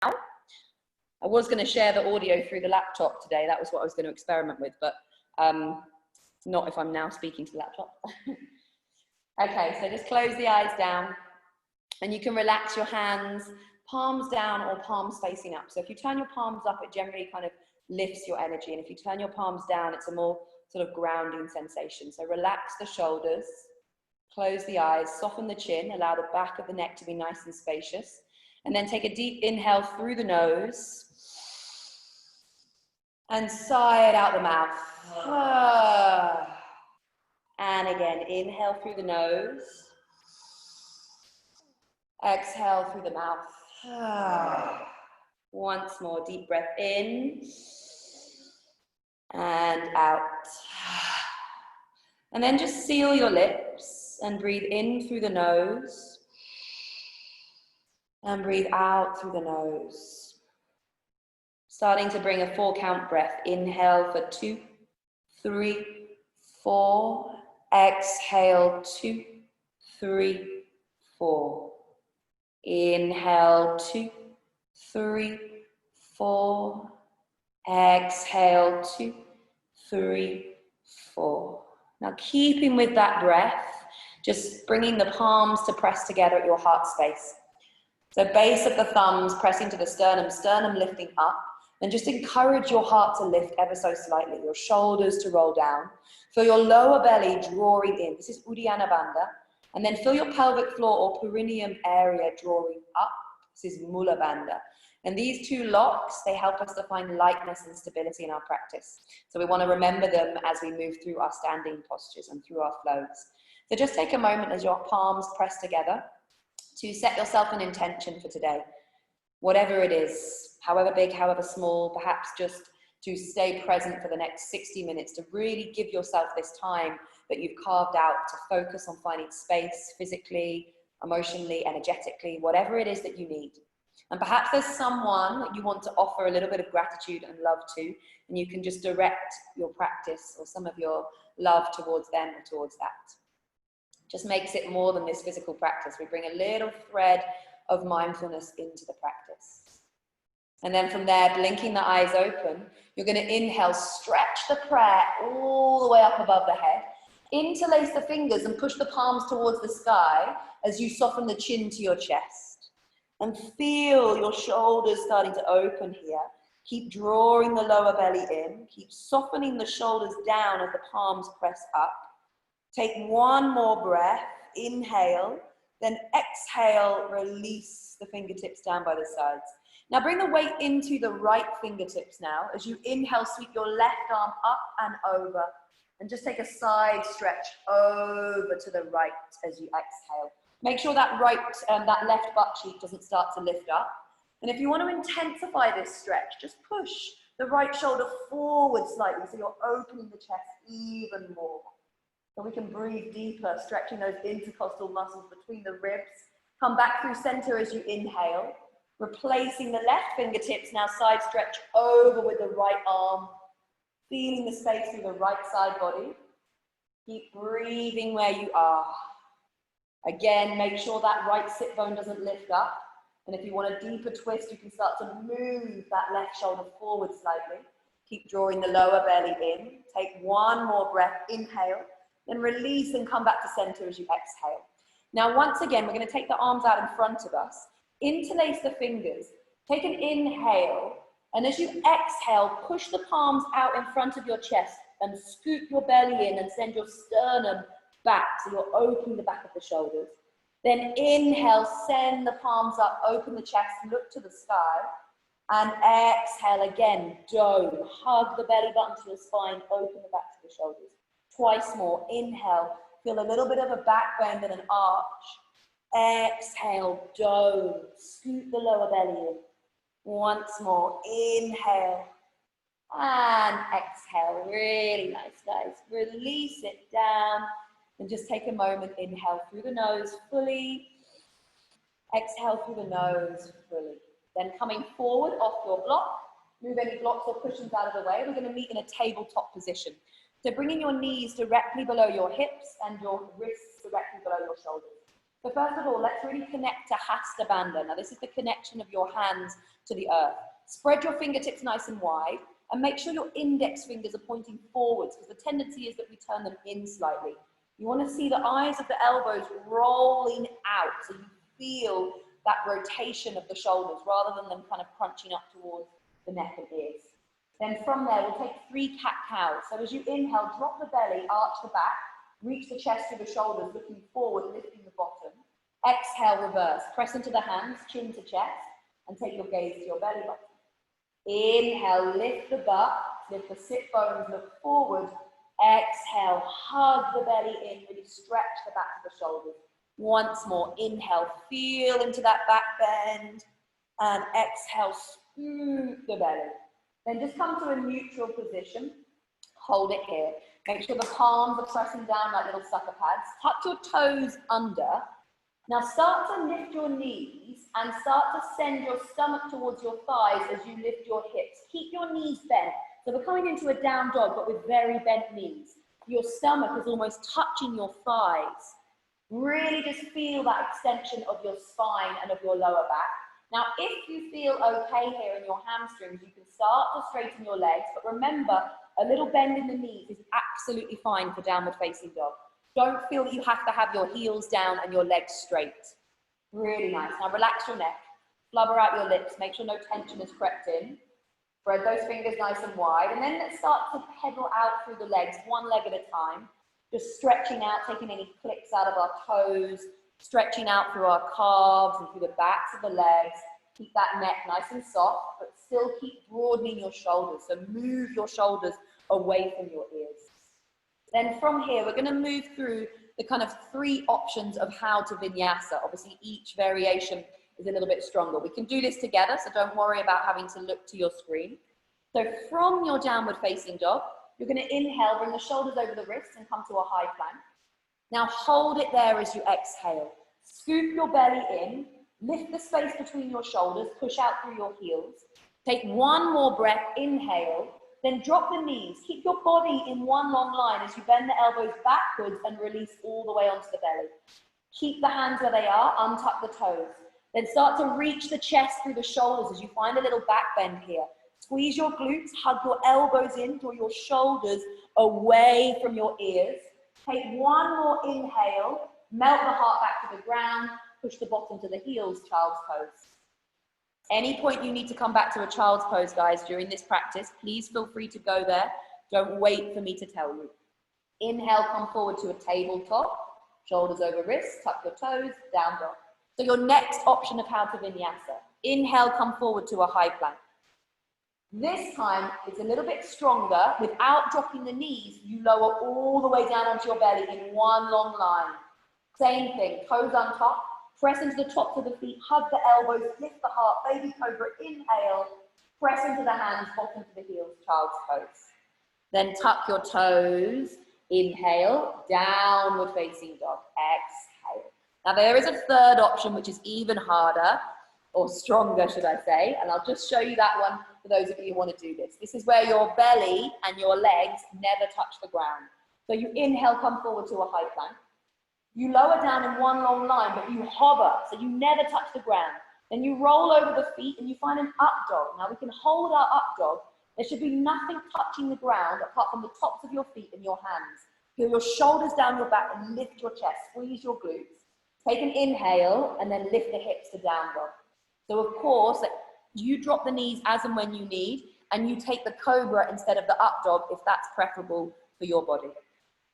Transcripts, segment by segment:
I was going to share the audio through the laptop today. That was what I was going to experiment with, but not if I'm now speaking to the laptop. Okay, so just close the eyes down, and you can relax your hands, palms down or palms facing up. So if you turn your palms up, it generally kind of lifts your energy, and if you turn your palms down, it's a more sort of grounding sensation. So relax the shoulders, close the eyes, soften the chin, allow the back of the neck to be nice and spacious, and then take a deep inhale through the nose and sigh it out the mouth. And again, inhale through the nose, exhale through the mouth. Once more, deep breath in and out. And then just seal your lips and breathe in through the nose and breathe out through the nose. Starting to bring a 4-count breath. Inhale for 2, 3, 4. Exhale, 2, 3, 4. Inhale, 2, 3, 4. Exhale, 2, 3, 4. Now keeping with that breath, just bringing the palms to press together at your heart space. So base of the thumbs pressing to the sternum, sternum lifting up, and just encourage your heart to lift ever so slightly, your shoulders to roll down. Feel your lower belly drawing in. This is Uddiyana Bandha. And then feel your pelvic floor or perineum area drawing up. This is Mula Bandha. And these two locks, they help us to find lightness and stability in our practice. So we want to remember them as we move through our standing postures and through our flows. So just take a moment as your palms press together to set yourself an intention for today. Whatever it is, however big, however small, perhaps just to stay present for the next 60 minutes, to really give yourself this time that you've carved out to focus on finding space physically, emotionally, energetically, whatever it is that you need. And perhaps there's someone that you want to offer a little bit of gratitude and love to, and you can just direct your practice or some of your love towards them or towards that. Just makes it more than this physical practice. We bring a little thread of mindfulness into the practice. And then from there, blinking the eyes open, you're going to inhale, stretch the prayer all the way up above the head, interlace the fingers and push the palms towards the sky as you soften the chin to your chest. And feel your shoulders starting to open here. Keep drawing the lower belly in. Keep softening the shoulders down as the palms press up. Take one more breath. Inhale. Then exhale, release the fingertips down by the sides. Now bring the weight into the right fingertips now. As you inhale, sweep your left arm up and over. And just take a side stretch over to the right as you exhale. Make sure that that left butt cheek doesn't start to lift up. And if you want to intensify this stretch, just push the right shoulder forward slightly so you're opening the chest even more. So we can breathe deeper, stretching those intercostal muscles between the ribs. Come back through center as you inhale. Replacing the left fingertips, now side stretch over with the right arm. Feeling the space through the right side body. Keep breathing where you are. Again, make sure that right sit bone doesn't lift up. And if you want a deeper twist, you can start to move that left shoulder forward slightly. Keep drawing the lower belly in. Take one more breath, inhale. Then release and come back to center as you exhale. Now, once again, we're going to take the arms out in front of us. Interlace the fingers. Take an inhale. And as you exhale, push the palms out in front of your chest and scoop your belly in and send your sternum back, so you're opening the back of the shoulders. Then inhale, send the palms up, open the chest, look to the sky. And exhale again, dome. Hug the belly button to the spine, open the back to the shoulders. Twice more. Inhale, feel a little bit of a back bend and an arch. Exhale, dome. Scoop the lower belly in. Once more. Inhale. And exhale. Really nice, guys. Release it down. And just take a moment. Inhale through the nose fully. Exhale through the nose fully. Then coming forward off your block. Move any blocks or cushions out of the way. We're going to meet in a tabletop position. So bringing your knees directly below your hips and your wrists directly below your shoulders. So first of all, let's really connect to Hasta Bandha. Now this is the connection of your hands to the earth. Spread your fingertips nice and wide and make sure your index fingers are pointing forwards, because the tendency is that we turn them in slightly. You want to see the eyes of the elbows rolling out, so you feel that rotation of the shoulders rather than them kind of crunching up towards the neck and ears. Then from there, we'll take 3 cat-cows. So as you inhale, drop the belly, arch the back, reach the chest through the shoulders, looking forward, lifting the bottom. Exhale, reverse. Press into the hands, chin to chest, and take your gaze to your belly button. Inhale, lift the butt, lift the sit bones, look forward. Exhale, hug the belly in, really stretch the back of the shoulders. Once more, inhale, feel into that back bend, and exhale, scoop the belly. Then just come to a neutral position, hold it here. Make sure the palms are pressing down like little sucker pads. Tuck your toes under. Now start to lift your knees and start to send your stomach towards your thighs as you lift your hips. Keep your knees bent. So we're coming into a down dog, but with very bent knees. Your stomach is almost touching your thighs. Really just feel that extension of your spine and of your lower back. Now, if you feel okay here in your hamstrings, you can start to straighten your legs, but remember, a little bend in the knees is absolutely fine for downward facing dog. Don't feel that you have to have your heels down and your legs straight. Really nice. Now relax your neck, flubber out your lips, make sure no tension has crept in. Spread those fingers nice and wide, and then let's start to pedal out through the legs, one leg at a time. Just stretching out, taking any clicks out of our toes, stretching out through our calves and through the backs of the legs. Keep that neck nice and soft, but still keep broadening your shoulders. So move your shoulders away from your ears. Then from here, we're going to move through the kind of 3 options of how to vinyasa. Obviously, each variation is a little bit stronger. We can do this together, so don't worry about having to look to your screen. So from your downward facing dog, you're going to inhale, bring the shoulders over the wrists and come to a high plank. Now hold it there as you exhale. Scoop your belly in, lift the space between your shoulders, push out through your heels. Take one more breath, inhale, then drop the knees. Keep your body in one long line as you bend the elbows backwards and release all the way onto the belly. Keep the hands where they are, untuck the toes. Then start to reach the chest through the shoulders as you find a little back bend here. Squeeze your glutes, hug your elbows in, draw your shoulders away from your ears. Take one more inhale, melt the heart back to the ground, push the bottom to the heels, child's pose. Any point you need to come back to a child's pose, guys, during this practice, please feel free to go there. Don't wait for me to tell you. Inhale, come forward to a tabletop, shoulders over wrists, tuck your toes, down dog. So your next option of how to vinyasa. Inhale, come forward to a high plank. This time, it's a little bit stronger. Without dropping the knees, you lower all the way down onto your belly in one long line. Same thing, toes on top, press into the tops of the feet, hug the elbows, lift the heart, baby cobra, inhale, press into the hands, bottom to the heels, child's pose. Then tuck your toes, inhale, downward facing dog, exhale. Now there is a third option, which is even harder, or stronger, should I say, and I'll just show you that one for those of you who want to do this. This is where your belly and your legs never touch the ground. So you inhale, come forward to a high plank. You lower down in one long line, but you hover, so you never touch the ground. Then you roll over the feet and you find an up dog. Now we can hold our up dog. There should be nothing touching the ground apart from the tops of your feet and your hands. Feel your shoulders down your back and lift your chest, squeeze your glutes. Take an inhale and then lift the hips to down dog. So of course, you drop the knees as and when you need, and you take the cobra instead of the up dog if that's preferable for your body.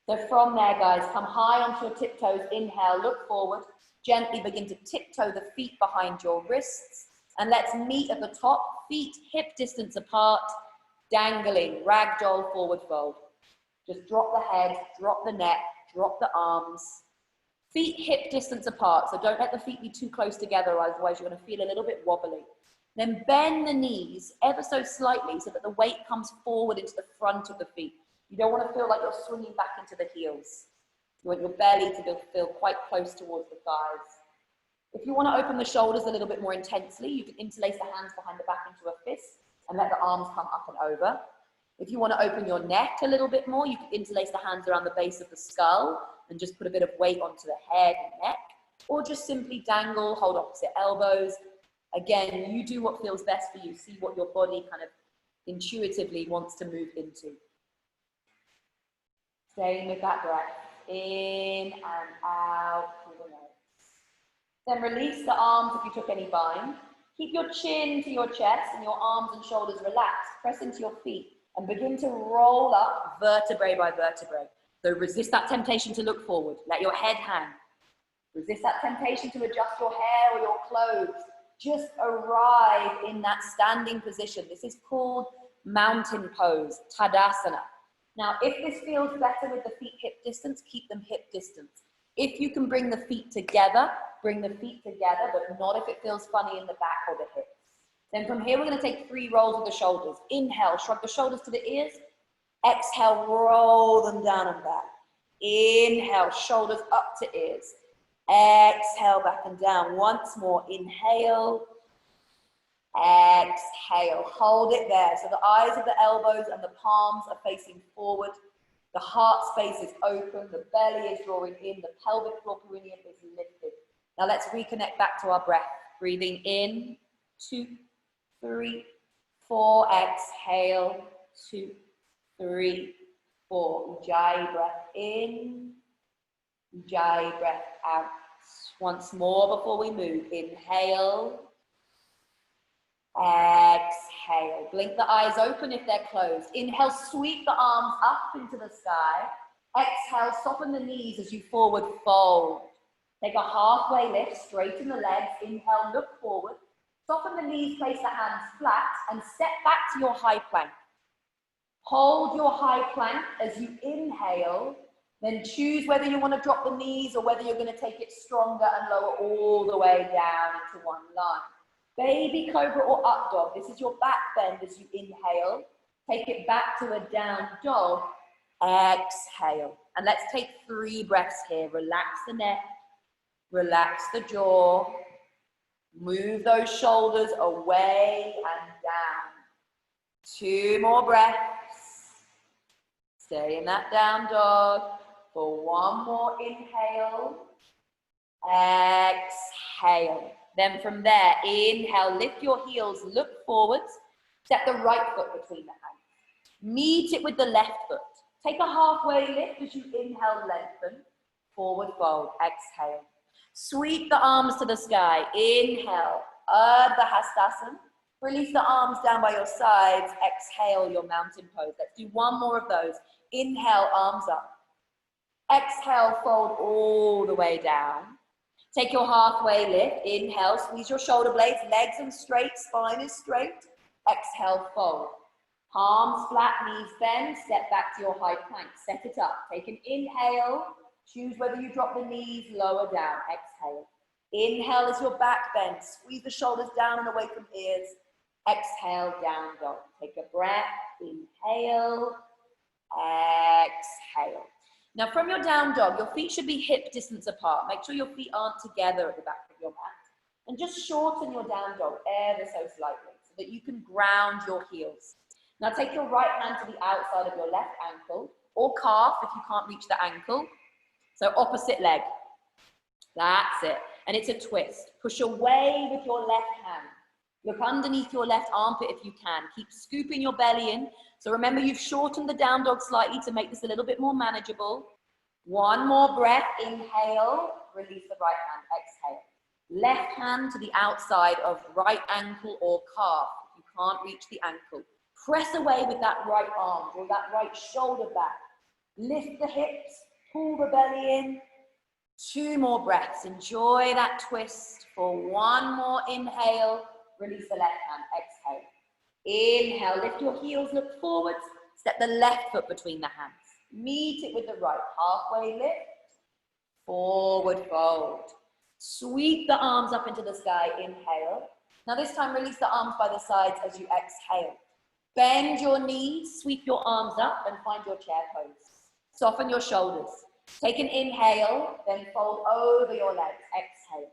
So from there, guys, come high onto your tiptoes, inhale, look forward, gently begin to tiptoe the feet behind your wrists, and let's meet at the top, feet hip distance apart, dangling, ragdoll forward fold. Just drop the head, drop the neck, drop the arms. Feet hip distance apart, so don't let the feet be too close together, otherwise you're going to feel a little bit wobbly. Then bend the knees ever so slightly so that the weight comes forward into the front of the feet. You don't want to feel like you're swinging back into the heels. You want your belly to feel quite close towards the thighs. If you want to open the shoulders a little bit more intensely, you can interlace the hands behind the back into a fist and let the arms come up and over. If you want to open your neck a little bit more, you can interlace the hands around the base of the skull and just put a bit of weight onto the head and neck. or just simply dangle, hold opposite elbows. Again, you do what feels best for you. See what your body kind of intuitively wants to move into. Staying with that breath, in and out through the nose. Then release the arms if you took any bind. Keep your chin to your chest and your arms and shoulders relaxed. Press into your feet and begin to roll up vertebrae by vertebrae. So resist that temptation to look forward. Let your head hang. Resist that temptation to adjust your hair or your clothes. Just arrive in that standing position. This is called mountain pose, Tadasana. Now, if this feels better with the feet hip distance, keep them hip distance. If you can bring the feet together, bring the feet together, but not if it feels funny in the back or the hips. Then from here, we're going to take 3 rolls of the shoulders. Inhale, shrug the shoulders to the ears. Exhale, roll them down and back. Inhale, shoulders up to ears. Exhale, back and down. Once more, inhale. Exhale, hold it there. So the eyes of the elbows and the palms are facing forward. The heart space is open. The belly is drawing in. The pelvic floor perineum is lifted. Now let's reconnect back to our breath. Breathing in, 2, 3, 4. Exhale, 2, 3, 4. Ujjayi breath in. Ujjayi breath out. Once more before we move. Inhale. Exhale. Blink the eyes open if they're closed. Inhale, sweep the arms up into the sky. Exhale, soften the knees as you forward fold. Take a halfway lift, straighten the legs. Inhale, look forward. Soften the knees, place the hands flat, and step back to your high plank. Hold your high plank as you inhale. Then choose whether you want to drop the knees or whether you're going to take it stronger and lower all the way down into one line. Baby cobra or up dog. This is your back bend as you inhale. Take it back to a down dog. Exhale. And let's take 3 breaths here. Relax the neck. Relax the jaw. Move those shoulders away and down. 2 more breaths. Stay in that down dog for 1 more inhale. Exhale. Then from there, inhale, lift your heels, look forwards. Step the right foot between the hands. Meet it with the left foot. Take a halfway lift as you inhale, lengthen. Forward fold, exhale. Sweep the arms to the sky. Inhale, Ardha Hastasana. Release the arms down by your sides. Exhale, your mountain pose. Let's do 1 more of those. Inhale, arms up. Exhale, fold all the way down. Take your halfway lift. Inhale, squeeze your shoulder blades, legs and straight, spine is straight. Exhale, fold. Palms flat, knees bend, step back to your high plank. Set it up. Take an inhale. Choose whether you drop the knees, lower down. Exhale. Inhale is your back bend. Squeeze the shoulders down and away from ears. Exhale, down dog. Take a breath. Inhale. Exhale. Now from your down dog, your feet should be hip distance apart. Make sure your feet aren't together at the back of your mat. And just shorten your down dog ever so slightly so that you can ground your heels. Now take your right hand to the outside of your left ankle or calf if you can't reach the ankle. So opposite leg. That's it. And it's a twist. Push away with your left hand. Look underneath your left armpit if you can. Keep scooping your belly in. So remember, you've shortened the down dog slightly to make this a little bit more manageable. 1 more breath. Inhale. Release the right hand. Exhale. Left hand to the outside of right ankle or calf if you can't reach the ankle. Press away with that right arm or that right shoulder back. Lift the hips. Pull the belly in. 2 more breaths. Enjoy that twist for 1 more inhale. Release the left hand. Exhale. Inhale. Lift your heels. Look forwards. Step the left foot between the hands. Meet it with the right. Halfway lift. Forward fold. Sweep the arms up into the sky. Inhale. Now this time release the arms by the sides as you exhale. Bend your knees. Sweep your arms up and find your chair pose. Soften your shoulders. Take an inhale, then fold over your legs. Exhale.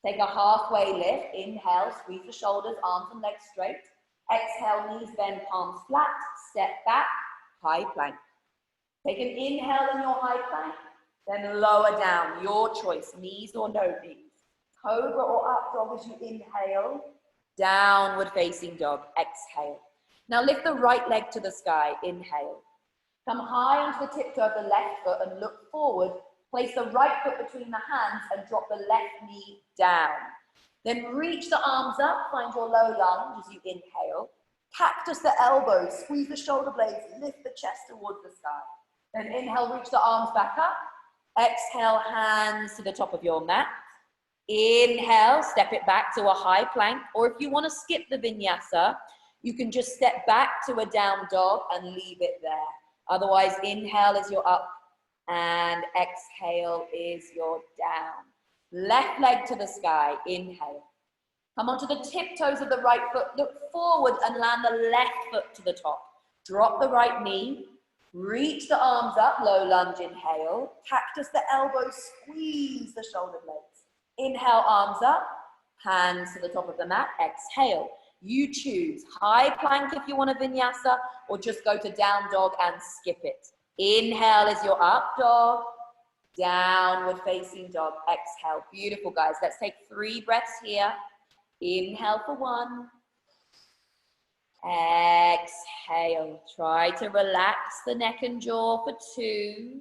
Take a halfway lift. Inhale, squeeze the shoulders, arms and legs straight. Exhale, knees bend, palms flat. Step back, high plank. Take an inhale in your high plank. Then lower down, your choice, knees or no knees. Cobra or up dog as you inhale. Downward facing dog, exhale. Now lift the right leg to the sky, inhale. Come high onto the tiptoe of the left foot and look forward. Place the right foot between the hands and drop the left knee down. Then reach the arms up, find your low lunge as you inhale. Cactus the elbows, squeeze the shoulder blades, lift the chest towards the sky. Then inhale, reach the arms back up. Exhale, hands to the top of your mat. Inhale, step it back to a high plank, or if you want to skip the vinyasa, you can just step back to a down dog and leave it there. Otherwise, inhale is your up and exhale is your down. Left leg to the sky, inhale. Come onto the tiptoes of the right foot, look forward and land the left foot to the top. Drop the right knee, reach the arms up, low lunge, inhale. Cactus the elbows, squeeze the shoulder blades. Inhale, arms up, hands to the top of the mat, exhale. You choose high plank if you want a vinyasa, or just go to down dog and skip it. Inhale is your up dog, downward facing dog, exhale. Beautiful, guys. Let's take 3 breaths here. Inhale for 1. Exhale. Try to relax the neck and jaw for 2.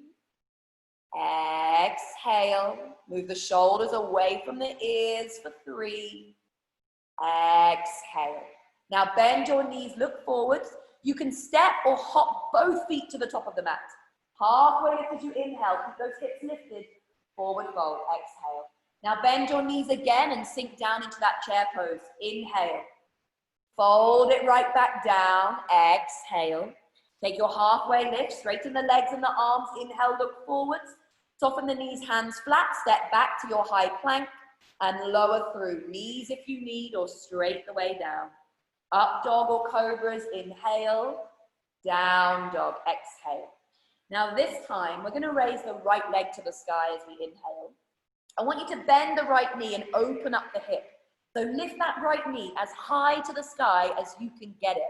Exhale. Move the shoulders away from the ears for 3. Exhale. Now bend your knees, look forwards. You can step or hop both feet to the top of the mat. Halfway lift as you inhale, keep those hips lifted. Forward fold, exhale. Now bend your knees again and sink down into that chair pose. Inhale. Fold it right back down. Exhale. Take your halfway lift, straighten the legs and the arms. Inhale, look forwards. Soften the knees, hands flat. Step back to your high plank and lower through. Knees if you need, or straight the way down. Up dog or cobras. Inhale. Down dog. Exhale. Now this time, we're going to raise the right leg to the sky as we inhale. I want you to bend the right knee and open up the hip. So lift that right knee as high to the sky as you can get it.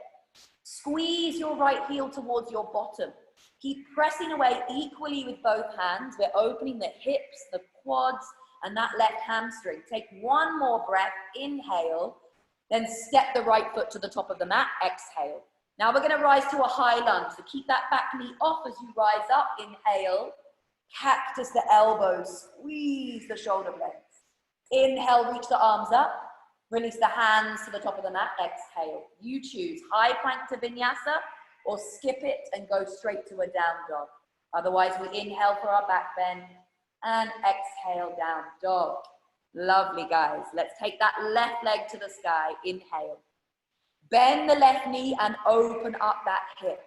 Squeeze your right heel towards your bottom. Keep pressing away equally with both hands. We're opening the hips, the quads, and that left hamstring. Take 1 more breath. Inhale. Then step the right foot to the top of the mat. Exhale. Now we're going to rise to a high lunge. So keep that back knee off as you rise up. Inhale. Cactus the elbows. Squeeze the shoulder blades. Inhale, reach the arms up. Release the hands to the top of the mat. Exhale. You choose high plank to vinyasa or skip it and go straight to a down dog. Otherwise, we inhale for our back bend and exhale, down dog. Lovely, guys. Let's take that left leg to the sky. Inhale. Bend the left knee and open up that hip.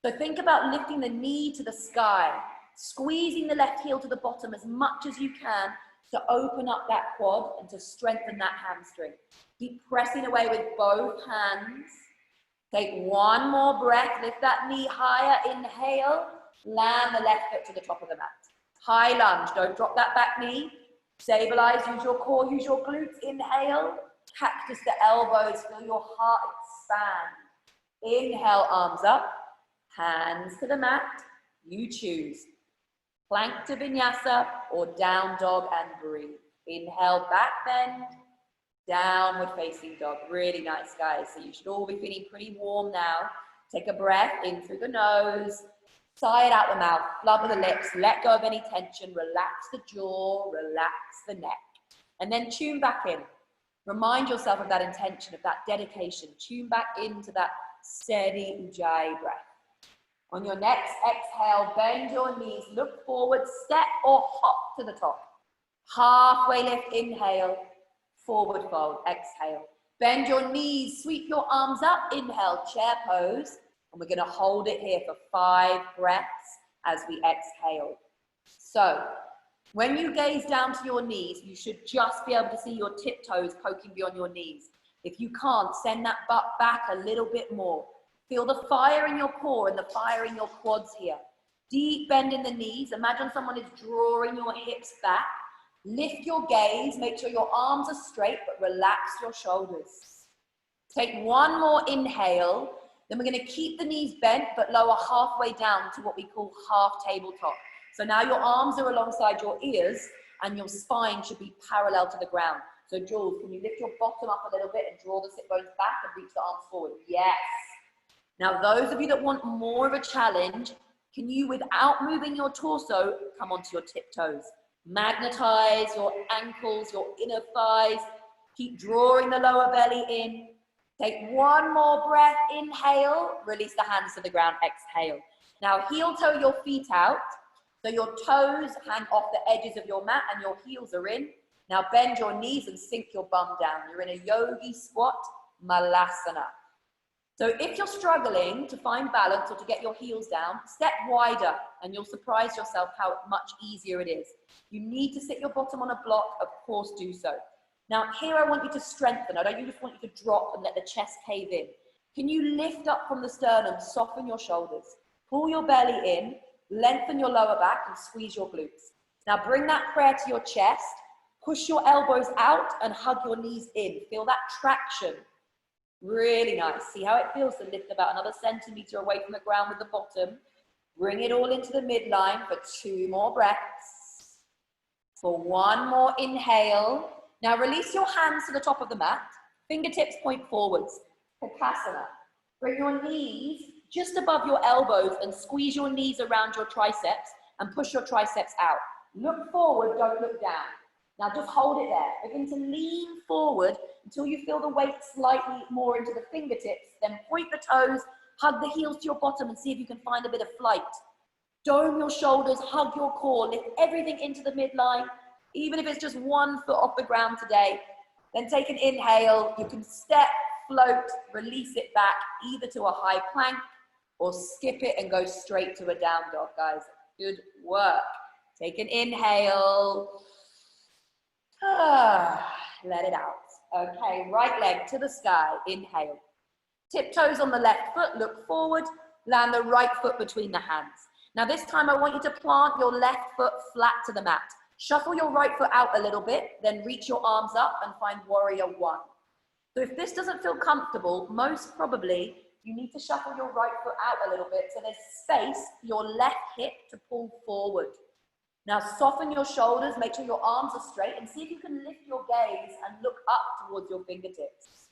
So think about lifting the knee to the sky, squeezing the left heel to the bottom as much as you can to open up that quad and to strengthen that hamstring. Keep pressing away with both hands. Take 1 more breath. Lift that knee higher. Inhale. Land the left foot to the top of the mat. High lunge. Don't drop that back knee. Stabilize. Use your core. Use your glutes. Inhale. Cactus the elbows. Feel your heart expand. Inhale. Arms up. Hands to the mat. You choose. Plank to vinyasa or down dog and breathe. Inhale, back bend, downward facing dog. Really nice, guys. So you should all be feeling pretty warm now. Take a breath in through the nose, sigh it out the mouth, flubber the lips, let go of any tension, relax the jaw, relax the neck. And then tune back in. Remind yourself of that intention, of that dedication. Tune back into that steady Ujjayi breath. On your next exhale, bend your knees, look forward, step or hop to the top. Halfway lift, inhale, forward fold, exhale. Bend your knees, sweep your arms up, inhale, chair pose. And we're going to hold it here for 5 breaths as we exhale. So, when you gaze down to your knees, you should just be able to see your tiptoes poking beyond your knees. If you can't, send that butt back a little bit more. Feel the fire in your core and the fire in your quads here. Deep bend in the knees. Imagine someone is drawing your hips back. Lift your gaze. Make sure your arms are straight, but relax your shoulders. Take 1 more inhale. Then we're going to keep the knees bent, but lower halfway down to what we call half tabletop. So now your arms are alongside your ears and your spine should be parallel to the ground. So Jules, can you lift your bottom up a little bit and draw the sit bones back and reach the arms forward? Yes. Now those of you that want more of a challenge, can you, without moving your torso, come onto your tiptoes? Magnetize your ankles, your inner thighs. Keep drawing the lower belly in. Take one more breath, inhale, release the hands to the ground, exhale. Now heel toe your feet out, so your toes hang off the edges of your mat and your heels are in. Now bend your knees and sink your bum down. You're in a yogi squat, malasana. So if you're struggling to find balance or to get your heels down, step wider and you'll surprise yourself how much easier it is. You need to sit your bottom on a block, of course do so. Now here I want you to strengthen. I don't just want you to drop and let the chest cave in. Can you lift up from the sternum, soften your shoulders, pull your belly in, lengthen your lower back and squeeze your glutes. Now bring that prayer to your chest, push your elbows out and hug your knees in. Feel that traction. Really nice. See how it feels to lift about another centimeter away from the ground with the bottom. Bring it all into the midline for 2 more breaths. For 1 more inhale. Now release your hands to the top of the mat. Fingertips point forwards. Katarina. Bring your knees just above your elbows and squeeze your knees around your triceps and push your triceps out. Look forward, don't look down. Now just hold it there. Begin to lean forward until you feel the weight slightly more into the fingertips. Then point the toes, hug the heels to your bottom and see if you can find a bit of flight. Dome your shoulders, hug your core, lift everything into the midline, even if it's just 1 foot off the ground today. Then take an inhale. You can step, float, release it back either to a high plank or skip it and go straight to a down dog, guys. Good work. Take an inhale. Let it out. Okay, right leg to the sky. Inhale. Tiptoes on the left foot, look forward. Land the right foot between the hands. Now this time I want you to plant your left foot flat to the mat. Shuffle your right foot out a little bit, then reach your arms up and find warrior 1. So if this doesn't feel comfortable, most probably you need to shuffle your right foot out a little bit so there's space for your left hip to pull forward. Now soften your shoulders, make sure your arms are straight and see if you can lift your gaze and look up towards your fingertips.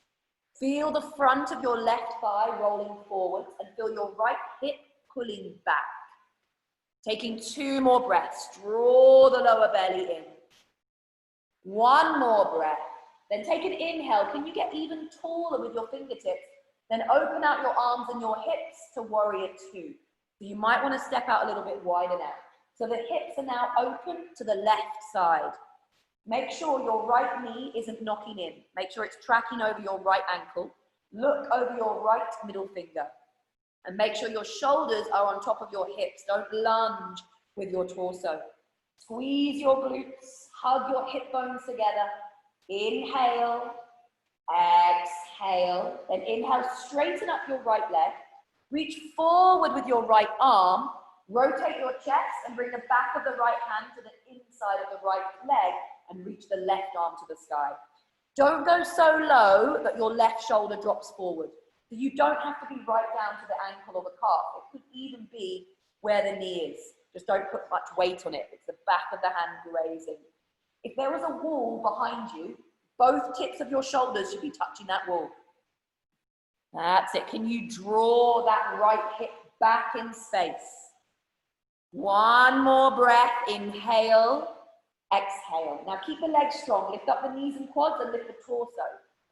Feel the front of your left thigh rolling forwards and feel your right hip pulling back. Taking 2 more breaths, draw the lower belly in. 1 more breath, then take an inhale. Can you get even taller with your fingertips? Then open out your arms and your hips to warrior 2. So you might want to step out a little bit wider now. So the hips are now open to the left side. Make sure your right knee isn't knocking in. Make sure it's tracking over your right ankle. Look over your right middle finger. And make sure your shoulders are on top of your hips. Don't lunge with your torso. Squeeze your glutes. Hug your hip bones together. Inhale. Exhale. Then inhale, straighten up your right leg. Reach forward with your right arm. Rotate your chest and bring the back of the right hand to the inside of the right leg and reach the left arm to the sky. Don't go so low that your left shoulder drops forward. So you don't have to be right down to the ankle or the calf. It could even be where the knee is. Just don't put much weight on it. It's the back of the hand grazing. If there was a wall behind you, both tips of your shoulders should be touching that wall. That's it. Can you draw that right hip back in space? 1 more breath. Inhale. Exhale. Now keep the legs strong. Lift up the knees and quads and lift the torso.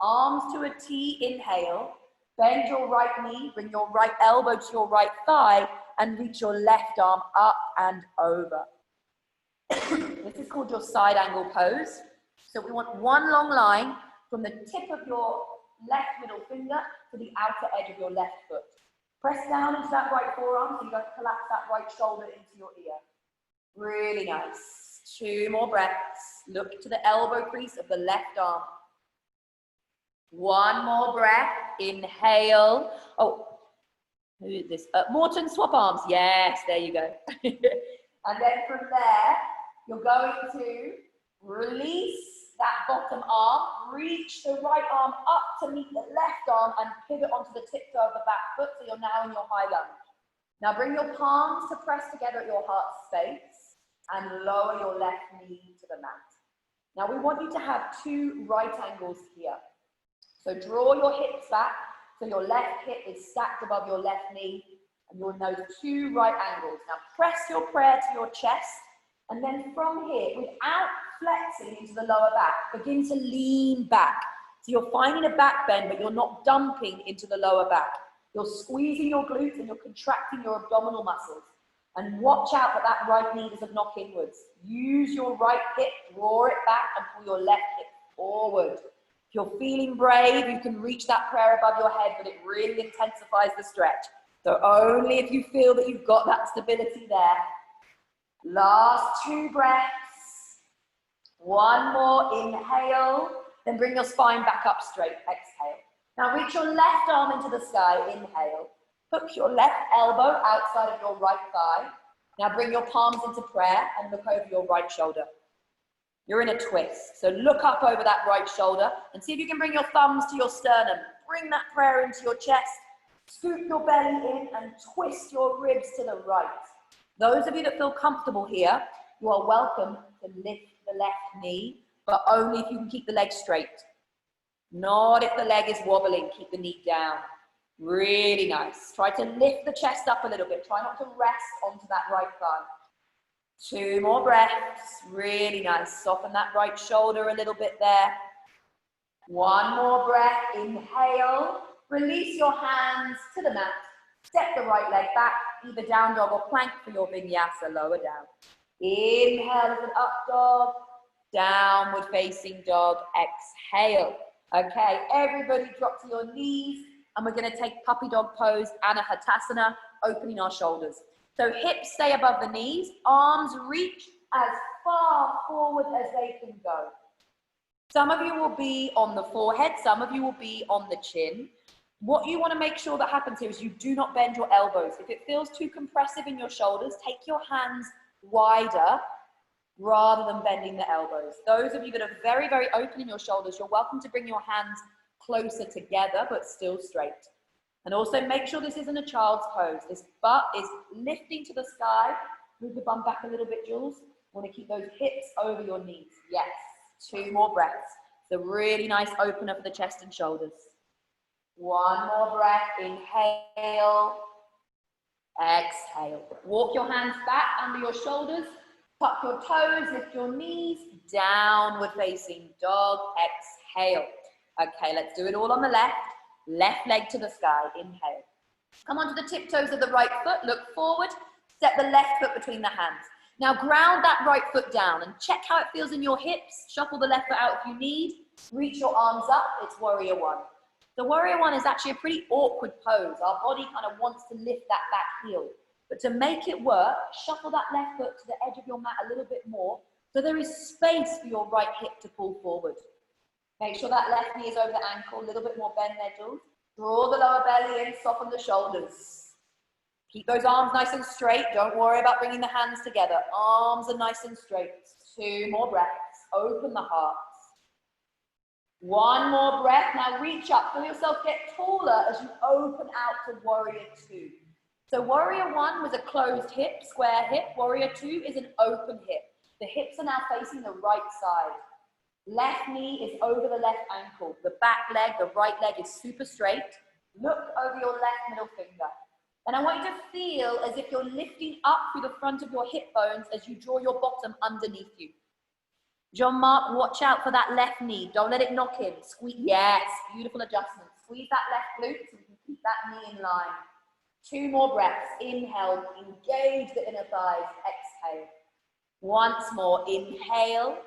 Arms to a T. Inhale. Bend your right knee. Bring your right elbow to your right thigh and reach your left arm up and over. This is called your side angle pose. So we want 1 long line from the tip of your left middle finger to the outer edge of your left foot. Press down into that right forearm so you don't collapse that right shoulder into your ear. Really nice. 2 more breaths. Look to the elbow crease of the left arm. 1 more breath. Inhale. Oh, who is this? Morton, swap arms. Yes, there you go. And then from there, you're going to release that bottom arm. Reach the right arm up to meet the left arm and pivot onto the tiptoe of the back foot so you're now in your high lunge. Now bring your palms to press together at your heart space. and lower your left knee to the mat. Now we want you to have two right angles here. So draw your hips back so your left hip is stacked above your left knee, and you'll know two right angles. Now press your prayer to your chest, and then from here, without flexing into the lower back, begin to lean back. So you're finding a back bend, but you're not dumping into the lower back. You're squeezing your glutes and you're contracting your abdominal muscles. And watch out that that right knee doesn't knock inwards. Use your right hip, draw it back, and pull your left hip forward. If you're feeling brave, you can reach that prayer above your head, but it really intensifies the stretch. So only if you feel that you've got that stability there. Last 2 breaths. One more, inhale. Then bring your spine back up straight, exhale. Now reach your left arm into the sky, inhale. Hook your left elbow outside of your right thigh. Now bring your palms into prayer and look over your right shoulder. You're in a twist. So look up over that right shoulder and see if you can bring your thumbs to your sternum. Bring that prayer into your chest. Scoop your belly in and twist your ribs to the right. Those of you that feel comfortable here, you are welcome to lift the left knee, but only if you can keep the leg straight. Not if the leg is wobbling, keep the knee down. Really nice. Try to lift the chest up a little bit. Try not to rest onto that right thigh. 2 more breaths. Really nice. Soften that right shoulder a little bit there. 1 more breath. Inhale. Release your hands to the mat. Step the right leg back, either down dog or plank for your vinyasa, lower down. Inhale as an up dog. Downward facing dog. Exhale. Okay, everybody drop to your knees. And we're going to take puppy dog pose, Anahatasana, opening our shoulders. So hips stay above the knees, arms reach as far forward as they can go. Some of you will be on the forehead, some of you will be on the chin. What you want to make sure that happens here is you do not bend your elbows. If it feels too compressive in your shoulders, take your hands wider rather than bending the elbows. Those of you that are very, very open in your shoulders, you're welcome to bring your hands closer together, but still straight. And also make sure this isn't a child's pose. This butt is lifting to the sky. Move the bum back a little bit, Jules. Want to keep those hips over your knees. Yes, 2 more breaths. So really nice opener for the chest and shoulders. 1 more breath. Inhale. Exhale. Walk your hands back under your shoulders. Tuck your toes, lift your knees. Downward facing dog. Exhale. Okay, let's do it all on the left. Left leg to the sky, inhale. Come onto the tiptoes of the right foot, look forward, step the left foot between the hands. Now ground that right foot down and check how it feels in your hips. Shuffle the left foot out if you need. Reach your arms up, it's warrior 1. The warrior 1 is actually a pretty awkward pose. Our body kind of wants to lift that back heel. But to make it work, shuffle that left foot to the edge of your mat a little bit more so there is space for your right hip to pull forward. Make sure that left knee is over the ankle, a little bit more bend there, Jules. Draw the lower belly in, soften the shoulders. Keep those arms nice and straight. Don't worry about bringing the hands together. Arms are nice and straight. 2 more breaths. Open the heart. 1 more breath. Now reach up. Feel yourself get taller as you open out to warrior 2. So warrior 1 was a closed hip, square hip. Warrior 2 is an open hip. The hips are now facing the right side. Left knee is over the left ankle. The back leg, the right leg is super straight. Look over your left middle finger. And I want you to feel as if you're lifting up through the front of your hip bones as you draw your bottom underneath you. Jean-Marc, watch out for that left knee. Don't let it knock in. Squeeze. Yes, beautiful adjustment. Squeeze that left glute so you can keep that knee in line. 2 more breaths. Inhale, engage the inner thighs. Exhale. Once more, inhale.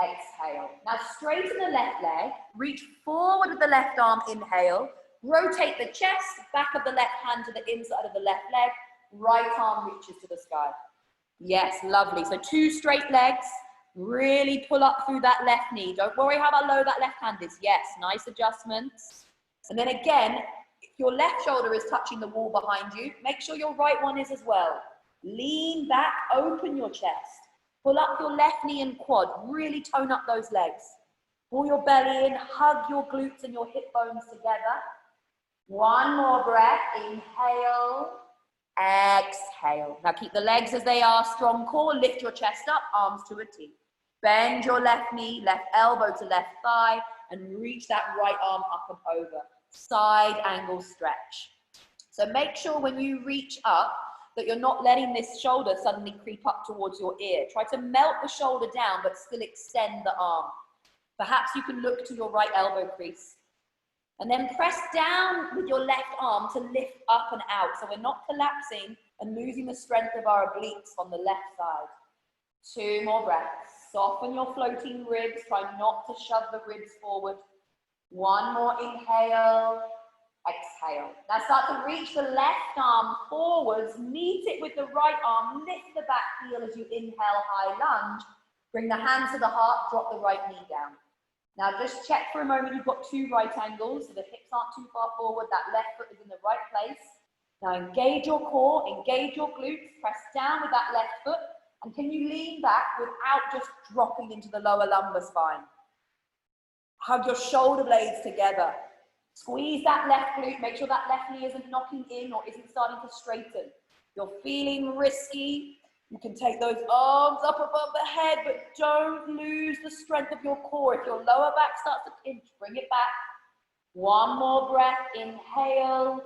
Exhale. Now straighten the left leg, reach forward with the left arm, inhale, rotate the chest, back of the left hand to the inside of the left leg, right arm reaches to the sky. Yes, lovely. So 2 straight legs, really pull up through that left knee. Don't worry how low that left hand is. Yes, nice adjustments. And then again, if your left shoulder is touching the wall behind you, make sure your right one is as well. Lean back, open your chest. Pull up your left knee and quad. Really tone up those legs. Pull your belly in. Hug your glutes and your hip bones together. 1 more breath. Inhale. exhale. Now keep the legs as they are, strong core, lift your chest up, arms to a T. Bend your left knee, left elbow to left thigh, and reach that right arm up and over. Side angle stretch. So make sure when you reach up that you're not letting this shoulder suddenly creep up towards your ear. Try to melt the shoulder down, but still extend the arm. Perhaps you can look to your right elbow crease. And then press down with your left arm to lift up and out. So we're not collapsing and losing the strength of our obliques on the left side. 2 more breaths. Soften your floating ribs. Try not to shove the ribs forward. 1 more inhale. Exhale. Now start to reach the left arm forwards. Meet it with the right arm. Lift the back heel as you inhale, high lunge. Bring the hands to the heart. Drop the right knee down. Now just check for a moment you've got 2 right angles, so the hips aren't too far forward, that left foot is in the right place. Now engage your core, engage your glutes, press down with that left foot, and can you lean back without just dropping into the lower lumbar spine? Hug your shoulder blades together. Squeeze that left glute, make sure that left knee isn't knocking in or isn't starting to straighten. You're feeling risky. You can take those arms up above the head, but don't lose the strength of your core. If your lower back starts to pinch, bring it back. 1 more breath. Inhale.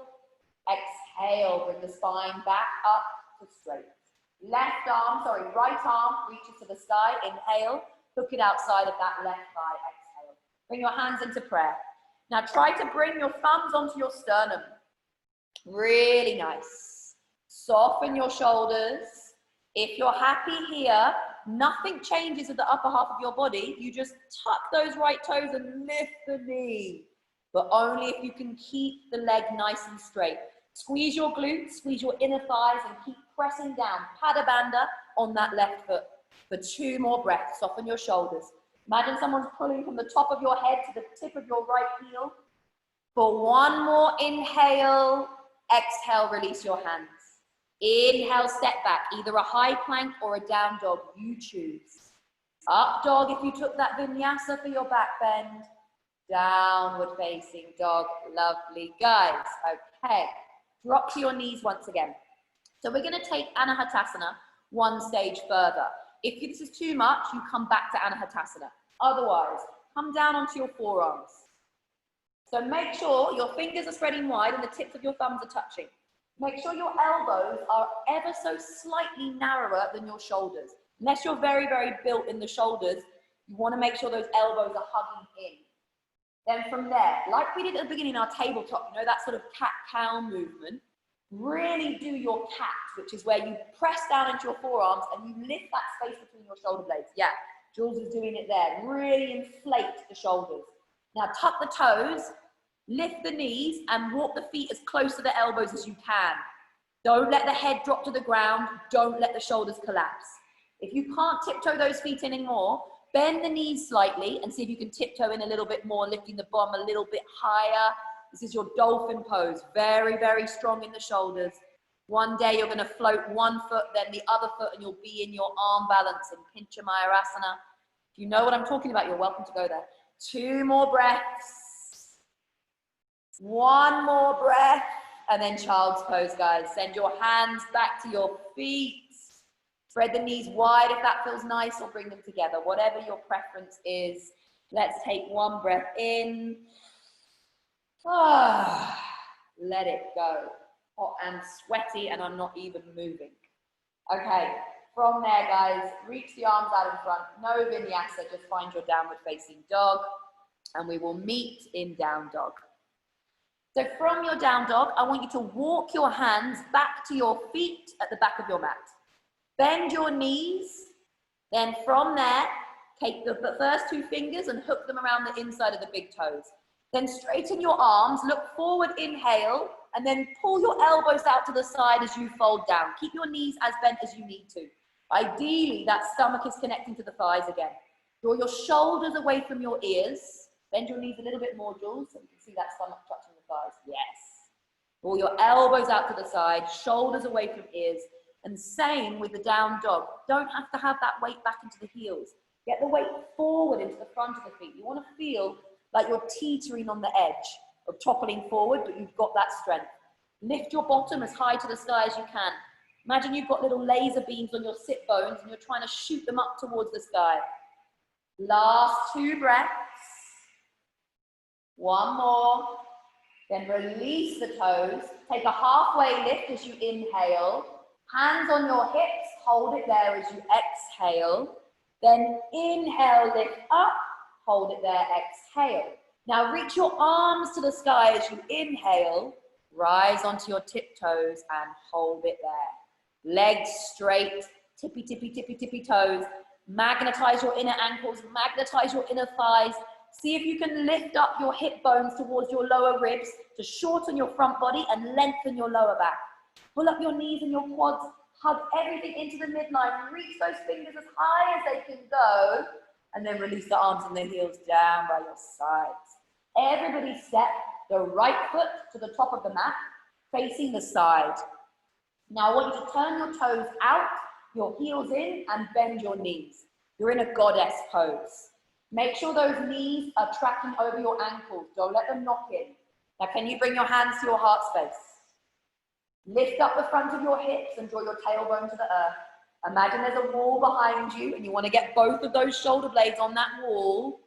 Exhale. Bring the spine back up to straight. Right arm reaches to the sky. Inhale. Hook it outside of that left thigh. Exhale. Bring your hands into prayer. Now try to bring your thumbs onto your sternum. Really nice. Soften your shoulders. If you're happy here, nothing changes with the upper half of your body. You just tuck those right toes and lift the knee. But only if you can keep the leg nice and straight. Squeeze your glutes, squeeze your inner thighs, and keep pressing down. Pada bandha on that left foot. For 2 more breaths, soften your shoulders. Imagine someone's pulling from the top of your head to the tip of your right heel. For 1 more inhale, exhale, release your hands. Inhale, step back, either a high plank or a down dog, you choose. Up dog if you took that vinyasa for your back bend. Downward facing dog, lovely guys. Okay, drop to your knees once again. So we're gonna take Anahatasana 1 stage further. If this is too much, you come back to Anahatasana. Otherwise, come down onto your forearms. So make sure your fingers are spreading wide and the tips of your thumbs are touching. Make sure your elbows are ever so slightly narrower than your shoulders. Unless you're very, very built in the shoulders, you want to make sure those elbows are hugging in. Then from there, like we did at the beginning in our tabletop, you know, that sort of cat-cow movement, really do your cat, which is where you press down into your forearms and you lift that space between your shoulder blades. Yeah, Jules is doing it there. Really inflate the shoulders. Now tuck the toes. Lift the knees and walk the feet as close to the elbows as you can. Don't let the head drop to the ground. Don't let the shoulders collapse. If you can't tiptoe those feet in anymore, bend the knees slightly and see if you can tiptoe in a little bit more, lifting the bum a little bit higher. This is your dolphin pose. Very, very strong in the shoulders. One day you're going to float 1 foot, then the other foot, and you'll be in your arm balance in Pincha Mayurasana. If you know what I'm talking about, you're welcome to go there. 2 more breaths. 1 more breath, and then child's pose, guys. Send your hands back to your feet. Spread the knees wide if that feels nice, or bring them together, whatever your preference is. Let's take 1 breath in. Let it go. Hot and sweaty, and I'm not even moving. Okay, from there, guys, reach the arms out in front. No vinyasa, just find your downward facing dog, and we will meet in down dog. So from your down dog, I want you to walk your hands back to your feet at the back of your mat. Bend your knees. Then from there, take the first 2 fingers and hook them around the inside of the big toes. Then straighten your arms, look forward, inhale, and then pull your elbows out to the side as you fold down. Keep your knees as bent as you need to. Ideally, that stomach is connecting to the thighs again. Draw your shoulders away from your ears. Bend your knees a little bit more, Jules, so you can see that stomach touching the thighs. Yes. Draw your elbows out to the side, shoulders away from ears, and same with the down dog. Don't have to have that weight back into the heels. Get the weight forward into the front of the feet. You want to feel like you're teetering on the edge of toppling forward, but you've got that strength. Lift your bottom as high to the sky as you can. Imagine you've got little laser beams on your sit bones and you're trying to shoot them up towards the sky. Last 2 breaths. 1 more. Then release the toes. Take a halfway lift as you inhale. Hands on your hips, hold it there as you exhale. Then inhale, lift up, hold it there, exhale. Now reach your arms to the sky as you inhale. Rise onto your tiptoes and hold it there. Legs straight, tippy, tippy, tippy, tippy toes. Magnetize your inner ankles, magnetize your inner thighs. See if you can lift up your hip bones towards your lower ribs to shorten your front body and lengthen your lower back. Pull up your knees and your quads, hug everything into the midline, reach those fingers as high as they can go, and then release the arms and the heels down by your sides. Everybody step the right foot to the top of the mat, facing the side. Now I want you to turn your toes out, your heels in, and bend your knees. You're in a goddess pose. Make sure those knees are tracking over your ankles. Don't let them knock in. Now can you bring your hands to your heart space? Lift up the front of your hips and draw your tailbone to the earth. Imagine there's a wall behind you and you want to get both of those shoulder blades on that wall.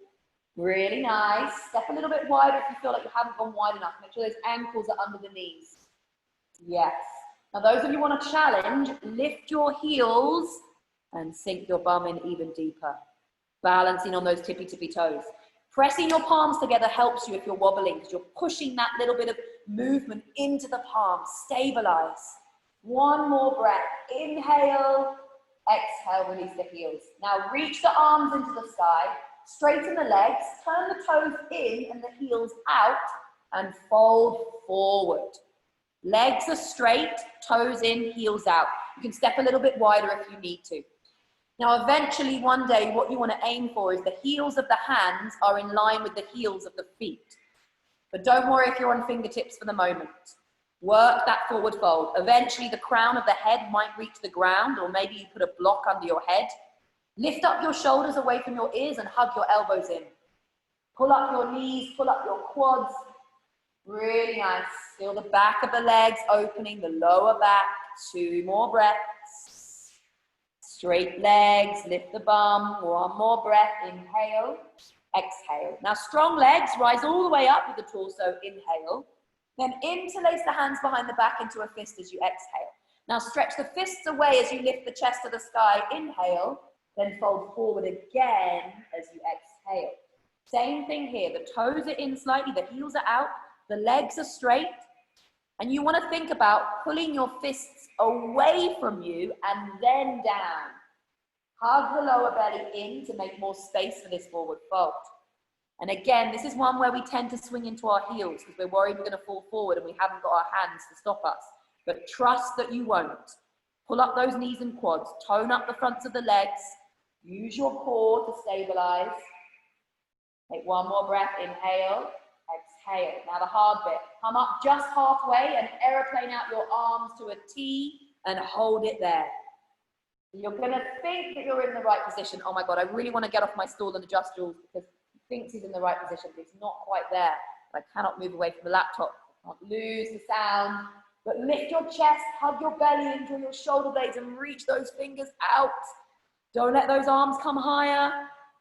Really nice. Step a little bit wider if you feel like you haven't gone wide enough. Make sure those ankles are under the knees. Yes. Now those of you who want to challenge, lift your heels and sink your bum in even deeper. Balancing on those tippy tippy toes. Pressing your palms together helps you if you're wobbling because you're pushing that little bit of movement into the palms. Stabilize. 1 more breath. Inhale, exhale, release the heels. Now reach the arms into the sky, straighten the legs, turn the toes in and the heels out and fold forward. Legs are straight, toes in, heels out. You can step a little bit wider if you need to. Now, eventually, one day, what you want to aim for is the heels of the hands are in line with the heels of the feet. But don't worry if you're on fingertips for the moment. Work that forward fold. Eventually, the crown of the head might reach the ground, or maybe you put a block under your head. Lift up your shoulders away from your ears and hug your elbows in. Pull up your knees, pull up your quads. Really nice. Feel the back of the legs opening, the lower back. 2 more breaths. Straight legs, lift the bum, 1 more breath, inhale, exhale. Now strong legs, rise all the way up with the torso, inhale. Then interlace the hands behind the back into a fist as you exhale. Now stretch the fists away as you lift the chest to the sky, inhale, then fold forward again as you exhale. Same thing here, the toes are in slightly, the heels are out, the legs are straight, and you want to think about pulling your fists away from you and then down. Hug the lower belly in to make more space for this forward fold. And again, this is one where we tend to swing into our heels because we're worried we're going to fall forward and we haven't got our hands to stop us. But trust that you won't. Pull up those knees and quads, tone up the fronts of the legs, use your core to stabilize. Take 1 more breath, inhale, exhale. Now the hard bit, come up just halfway and aeroplane out your arms to a T and hold it there. You're going to think that you're in the right position. Oh my God, I really want to get off my stool and adjust Jules because he thinks he's in the right position, but he's not quite there. I cannot move away from the laptop. I can't lose the sound. But lift your chest, hug your belly, and draw your shoulder blades and reach those fingers out. Don't let those arms come higher.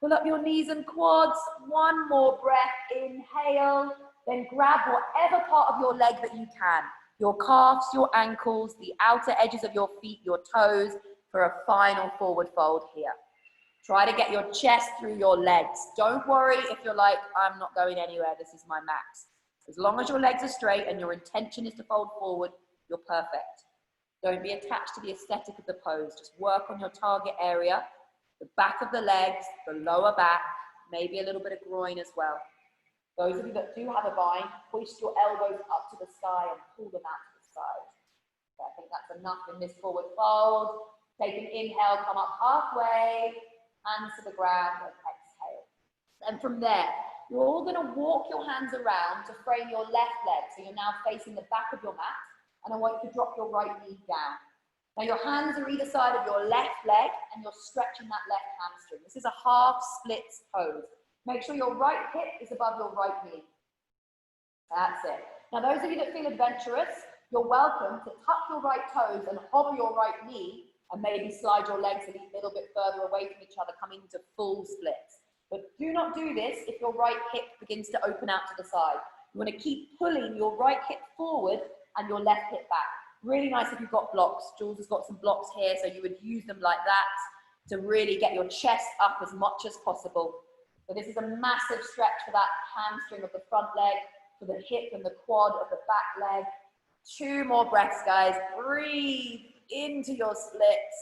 Pull up your knees and quads. 1 more breath, inhale. Then grab whatever part of your leg that you can. Your calves, your ankles, the outer edges of your feet, your toes, for a final forward fold here. Try to get your chest through your legs. Don't worry if you're like, I'm not going anywhere, this is my max. As long as your legs are straight and your intention is to fold forward, you're perfect. Don't be attached to the aesthetic of the pose. Just work on your target area, the back of the legs, the lower back, maybe a little bit of groin as well. Those of you that do have a bind, hoist your elbows up to the sky and pull them out to the side. So I think that's enough in this forward fold. Take an inhale, come up halfway, hands to the ground, and exhale. And from there, you're all going to walk your hands around to frame your left leg. So you're now facing the back of your mat, and I want you to drop your right knee down. Now your hands are either side of your left leg, and you're stretching that left hamstring. This is a half splits pose. Make sure your right hip is above your right knee. That's it. Now those of you that feel adventurous, You're welcome to tuck your right toes and hover your right knee and maybe slide your legs a little bit further away from each other, coming into full splits. But do not do this if your right hip begins to open out to the side. You want to keep pulling your right hip forward and your left hip back. Really nice if you've got blocks. Jules has got some blocks here, so you would use them like that to really get your chest up as much as possible. So this is a massive stretch for that hamstring of the front leg, for the hip and the quad of the back leg. 2 more breaths, guys. Breathe into your splits.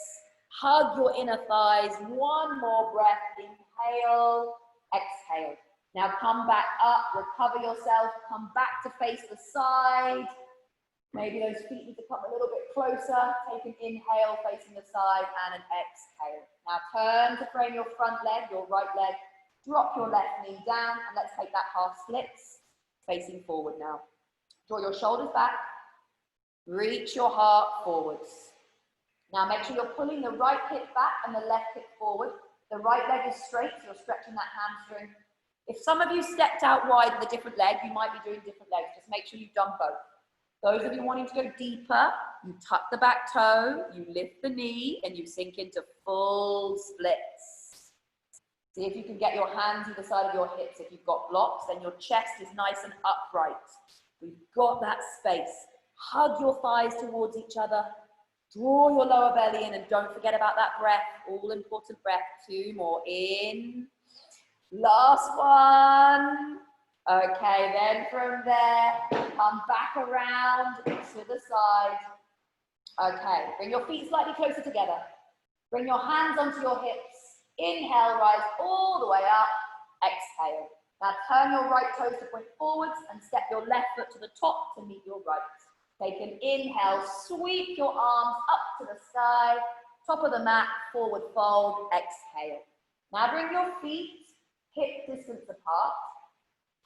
Hug your inner thighs. 1 more breath. Inhale, exhale. Now come back up, recover yourself, come back to face the side. Maybe those feet need to come a little bit closer. Take an inhale facing the side and an exhale. Now turn to frame your front leg, your right leg. Drop your left knee down and let's take that half splits. Facing forward now. Draw your shoulders back. Reach your heart forwards. Now make sure you're pulling the right hip back and the left hip forward. The right leg is straight, so you're stretching that hamstring. If some of you stepped out wide with a different leg, you might be doing different legs. Just make sure you've done both. Those of you wanting to go deeper, you tuck the back toe, you lift the knee, and you sink into full splits. See if you can get your hands either side of your hips. If you've got blocks, then your chest is nice and upright. We've got that space. Hug your thighs towards each other. Draw your lower belly in, and don't forget about that breath. All important breath. 2 more. In. Last one. Okay, then from there, come back around to the side. Okay, bring your feet slightly closer together. Bring your hands onto your hips. Inhale, rise all the way up. Exhale. Now turn your right toes to point forwards and step your left foot to the top to meet your right. Take an inhale, sweep your arms up to the sky, top of the mat, forward fold, exhale. Now bring your feet hip distance apart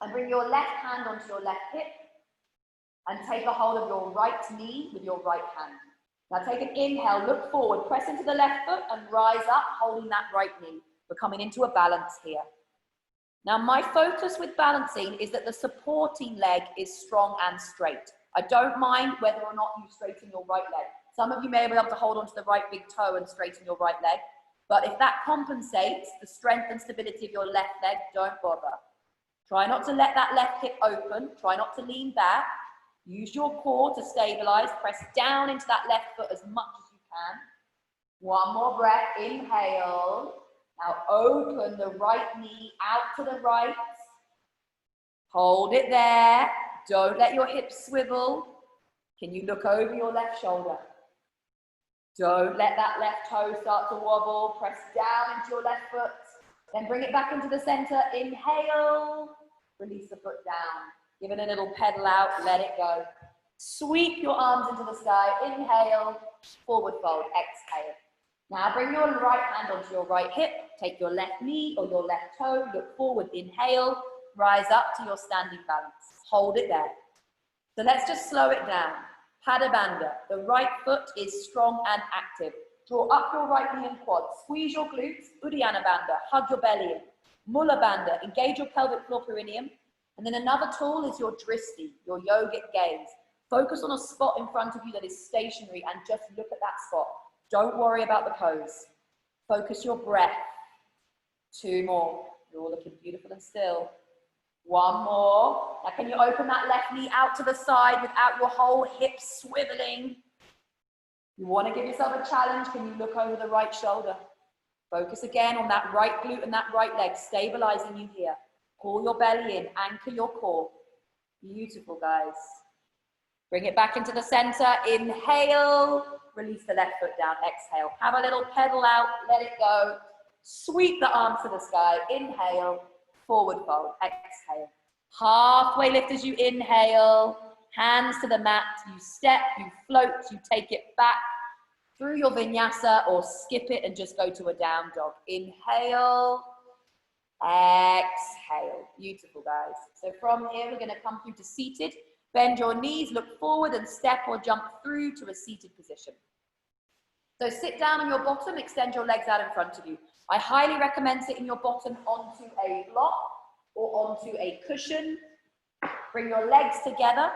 and bring your left hand onto your left hip and take a hold of your right knee with your right hand. Now take an inhale, look forward, press into the left foot and rise up, holding that right knee. We're coming into a balance here. Now my focus with balancing is that the supporting leg is strong and straight. I don't mind whether or not you straighten your right leg. Some of you may be able to hold onto the right big toe and straighten your right leg. But if that compensates the strength and stability of your left leg, don't bother. Try not to let that left hip open. Try not to lean back. Use your core to stabilize. Press down into that left foot as much as you can. 1 more breath. Inhale. Now open the right knee out to the right. Hold it there. Don't let your hips swivel. Can you look over your left shoulder? Don't let that left toe start to wobble. Press down into your left foot. Then bring it back into the center. Inhale. Release the foot down. Give it a little pedal out. Let it go. Sweep your arms into the sky. Inhale. Forward fold. Exhale. Now bring your right hand onto your right hip. Take your left knee or your left toe. Look forward. Inhale. Rise up to your standing balance. Hold it there. So let's just slow it down. Pada Bandha. The right foot is strong and active. Draw up your right knee and quad. Squeeze your glutes. Uddiyana Bandha. Hug your belly in. Mula Bandha. Engage your pelvic floor perineum. And then another tool is your dristi, your yogic gaze. Focus on a spot in front of you that is stationary and just look at that spot. Don't worry about the pose. Focus your breath. 2 more. You're all looking beautiful and still. 1 more. Now can you open that left knee out to the side without your whole hip swiveling? You want to give yourself a challenge. Can you look over the right shoulder? Focus again on that right glute and that right leg, stabilizing you here. Pull your belly in, anchor your core. Beautiful, guys. Bring it back into the center. Inhale. Release the left foot down. Exhale. Have a little pedal out. Let it go. Sweep the arms to the sky. Inhale. Forward fold. Exhale. Halfway lift as you inhale. Hands to the mat. You step, you float, you take it back through your vinyasa or skip it and just go to a down dog. Inhale. Exhale. Beautiful, guys. So from here, we're going to come through to seated. Bend your knees, look forward and step or jump through to a seated position. So sit down on your bottom, extend your legs out in front of you. I highly recommend sitting your bottom onto a block or onto a cushion. Bring your legs together,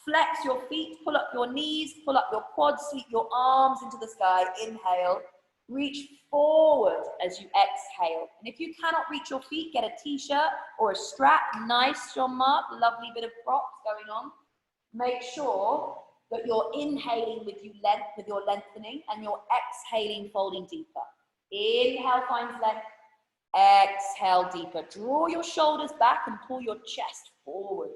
Flex your feet, pull up your knees, pull up your quads, sweep your arms into the sky. Inhale, reach forward as you exhale. And if you cannot reach your feet, get a t-shirt or a strap. Nice, Jean-Marc, lovely bit of props going on. Make sure that you're inhaling with your lengthening, and you're exhaling, folding deeper. Inhale finds length, exhale deeper. Draw your shoulders back and pull your chest forward.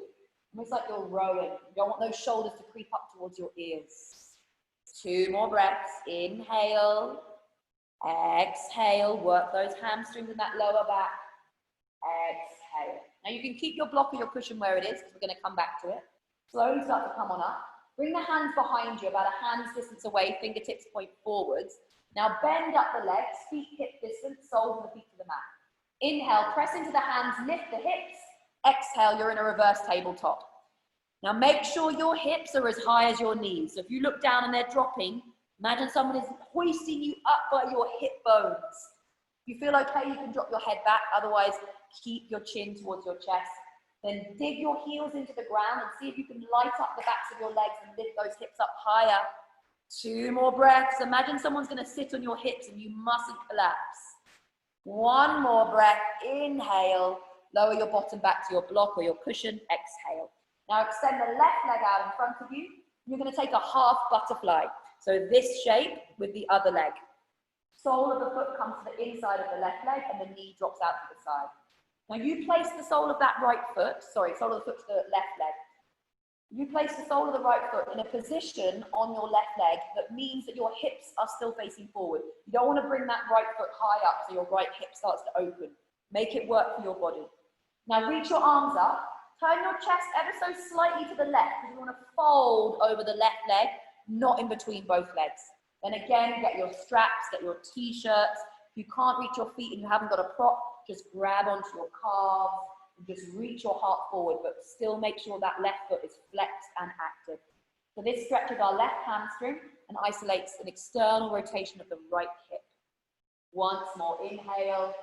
Almost like you're rowing. You don't want those shoulders to creep up towards your ears. 2 more breaths. Inhale, exhale. Work those hamstrings in that lower back. Exhale. Now you can keep your block or your cushion where it is, because we're going to come back to it. Slowly start to come on up. Bring the hands behind you, about a hand's distance away, fingertips point forwards. Now bend up the legs, feet hip distance, soles of the feet to the mat. Inhale, press into the hands, lift the hips. Exhale, you're in a reverse tabletop. Now make sure your hips are as high as your knees. So if you look down and they're dropping, imagine someone is hoisting you up by your hip bones. If you feel okay, you can drop your head back. Otherwise, keep your chin towards your chest. Then dig your heels into the ground and see if you can light up the backs of your legs and lift those hips up higher. 2 more breaths. Imagine someone's going to sit on your hips and you mustn't collapse. 1 more breath. Inhale. Lower your bottom back to your block or your cushion. Exhale. Now extend the left leg out in front of you. You're going to take a half butterfly. So this shape with the other leg. Sole of the foot comes to the inside of the left leg and the knee drops out to the side. Now you place the sole of that right foot, sole of the foot to the left leg. You place the sole of the right foot in a position on your left leg that means that your hips are still facing forward. You don't want to bring that right foot high up so your right hip starts to open. Make it work for your body. Now reach your arms up, turn your chest ever so slightly to the left because you want to fold over the left leg, not in between both legs. Then again, get your straps, get your t-shirts. If you can't reach your feet and you haven't got a prop, just grab onto your calves and just reach your heart forward, but still make sure that left foot is flexed and active. So this stretches our left hamstring and isolates an external rotation of the right hip. Once more, inhale,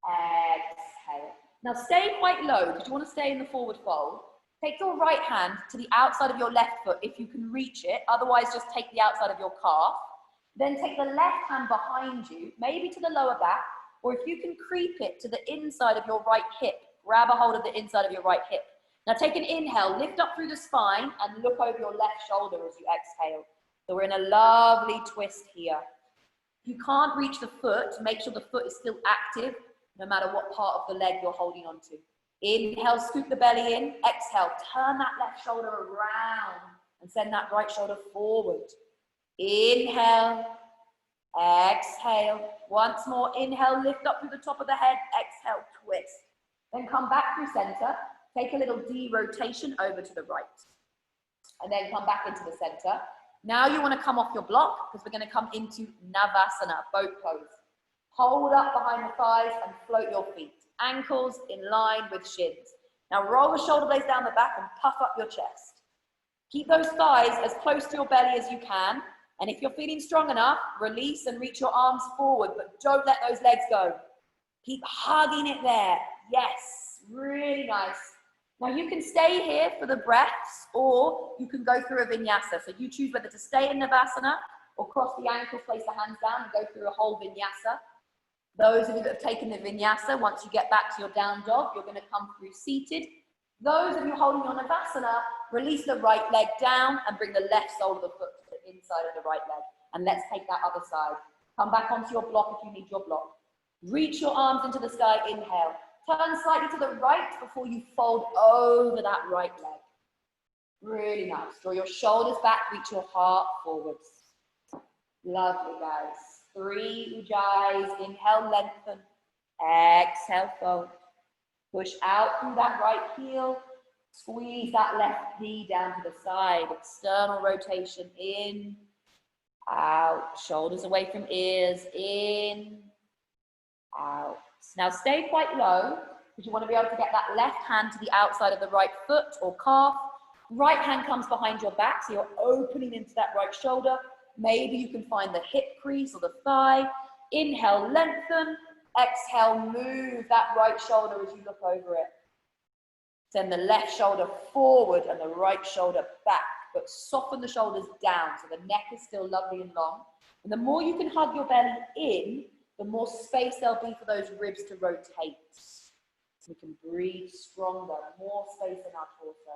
exhale. Now stay quite low because you want to stay in the forward fold. Take your right hand to the outside of your left foot if you can reach it, otherwise just take the outside of your calf. Then take the left hand behind you, maybe to the lower back, or if you can creep it to the inside of your right hip, grab a hold of the inside of your right hip. Now take an inhale, lift up through the spine and look over your left shoulder as you exhale. So we're in a lovely twist here. If you can't reach the foot, make sure the foot is still active, no matter what part of the leg you're holding on to. Inhale, scoop the belly in. Exhale, turn that left shoulder around and send that right shoulder forward. Inhale, exhale. Once more, inhale, lift up through the top of the head. Exhale, twist. Then come back through center. Take a little D-rotation over to the right. And then come back into the center. Now you want to come off your block because we're going to come into Navasana, boat pose. Hold up behind the thighs and float your feet. Ankles in line with shins. Now roll the shoulder blades down the back and puff up your chest. Keep those thighs as close to your belly as you can. And if you're feeling strong enough, release and reach your arms forward, but don't let those legs go. Keep hugging it there. Yes, really nice. Now you can stay here for the breaths, or you can go through a vinyasa. So you choose whether to stay in Navasana or cross the ankles, place the hands down and go through a whole vinyasa. Those of you that have taken the vinyasa, once you get back to your down dog, you're going to come through seated. Those of you holding your Navasana, release the right leg down and bring the left sole of the foot to the inside of the right leg. And let's take that other side. Come back onto your block if you need your block. Reach your arms into the sky, inhale. Turn slightly to the right before you fold over that right leg. Really nice. Draw your shoulders back, reach your heart forwards. Lovely, guys. 3 ujjayas. Inhale, lengthen. Exhale, fold. Push out through that right heel. Squeeze that left knee down to the side. External rotation. In, out. Shoulders away from ears. In, out. Now stay quite low because you want to be able to get that left hand to the outside of the right foot or calf. Right hand comes behind your back, so you're opening into that right shoulder. Maybe you can find the hip crease or the thigh. Inhale, lengthen. Exhale, move that right shoulder as you look over it. Send the left shoulder forward and the right shoulder back, but soften the shoulders down so the neck is still lovely and long. And the more you can hug your belly in, the more space there'll be for those ribs to rotate. So we can breathe stronger, more space in our torso.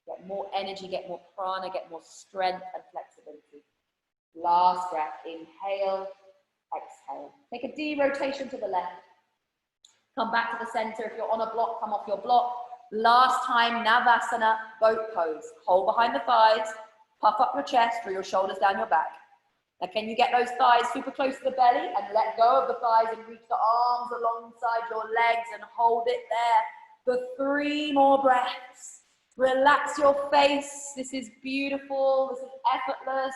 Get more energy, get more prana, get more strength and flexibility. Last breath, inhale, exhale. Take a deep rotation to the left. Come back to the center. If you're on a block, come off your block. Last time, Navasana, boat pose. Hold behind the thighs, puff up your chest, draw your shoulders down your back. Now can you get those thighs super close to the belly and let go of the thighs and reach the arms alongside your legs and hold it there for 3 more breaths. Relax your face. This is beautiful. This is effortless.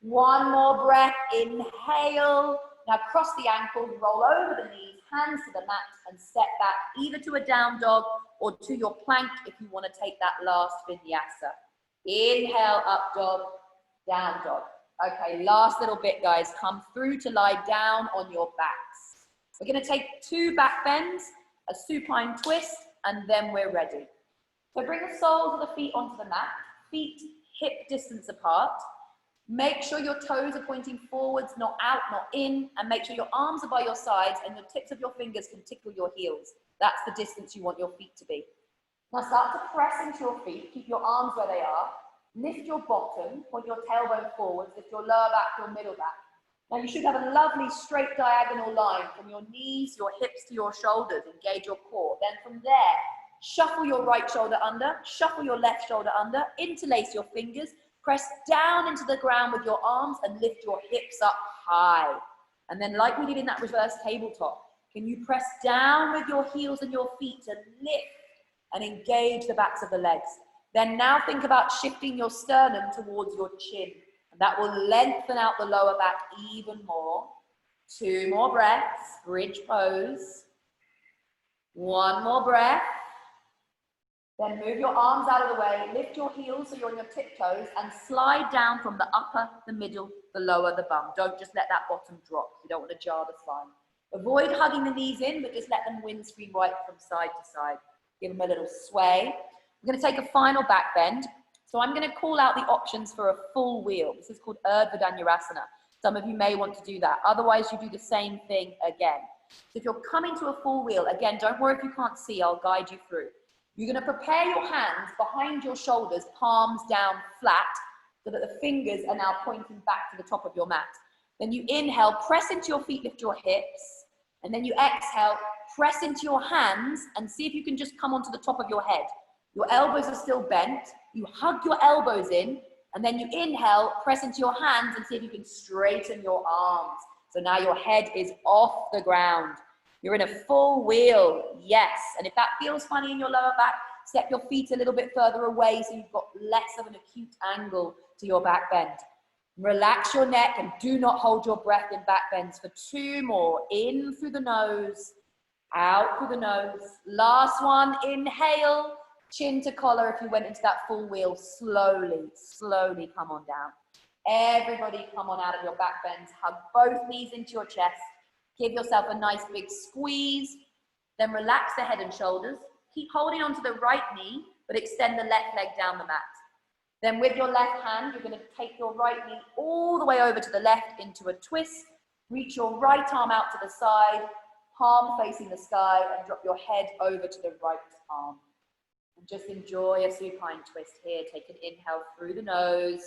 1 more breath. Inhale. Now cross the ankles, roll over the knees, hands to the mat and step back either to a down dog or to your plank if you want to take that last vinyasa. Inhale, up dog, down dog. Okay, last little bit, guys. Come through to lie down on your backs. We're going to take 2 back bends, a supine twist, and then we're ready. So bring the soles of the feet onto the mat, feet hip distance apart. Make sure your toes are pointing forwards, not out, not in, and make sure your arms are by your sides and the tips of your fingers can tickle your heels. That's the distance you want your feet to be. Now start to press into your feet, keep your arms where they are, lift your bottom, point your tailbone forwards, lift your lower back, your middle back. Now you should have a lovely straight diagonal line from your knees, your hips to your shoulders, engage your core. Then from there, shuffle your right shoulder under, shuffle your left shoulder under, interlace your fingers, press down into the ground with your arms and lift your hips up high. And then like we did in that reverse tabletop, can you press down with your heels and your feet to lift and engage the backs of the legs? Then now think about shifting your sternum towards your chin. And that will lengthen out the lower back even more. 2 more breaths, bridge pose. 1 more breath. Then move your arms out of the way, lift your heels so you're on your tiptoes and slide down from the upper, the middle, the lower, the bum. Don't just let that bottom drop. You don't want to jar the spine. Avoid hugging the knees in, but just let them windscreen right from side to side. Give them a little sway. We're going to take a final back bend. So I'm going to call out the options for a full wheel. This is called Urdhva Dhanurasana. Some of you may want to do that. Otherwise, you do the same thing again. So if you're coming to a full wheel, again, don't worry if you can't see, I'll guide you through. You're going to prepare your hands behind your shoulders, palms down flat, so that the fingers are now pointing back to the top of your mat. Then you inhale, press into your feet, lift your hips. And then you exhale, press into your hands and see if you can just come onto the top of your head. Your elbows are still bent. You hug your elbows in, and then you inhale, press into your hands and see if you can straighten your arms. So now your head is off the ground. You're in a full wheel, yes. And if that feels funny in your lower back, step your feet a little bit further away so you've got less of an acute angle to your back bend. Relax your neck and do not hold your breath in back bends for 2 more. In through the nose, out through the nose. Last one, inhale, chin to collar if you went into that full wheel. Slowly, slowly come on down. Everybody come on out of your back bends. Hug both knees into your chest. Give yourself a nice big squeeze, then relax the head and shoulders. Keep holding onto the right knee, but extend the left leg down the mat. Then with your left hand, you're going to take your right knee all the way over to the left into a twist. Reach your right arm out to the side, palm facing the sky, and drop your head over to the right arm. And just enjoy a supine twist here. Take an inhale through the nose.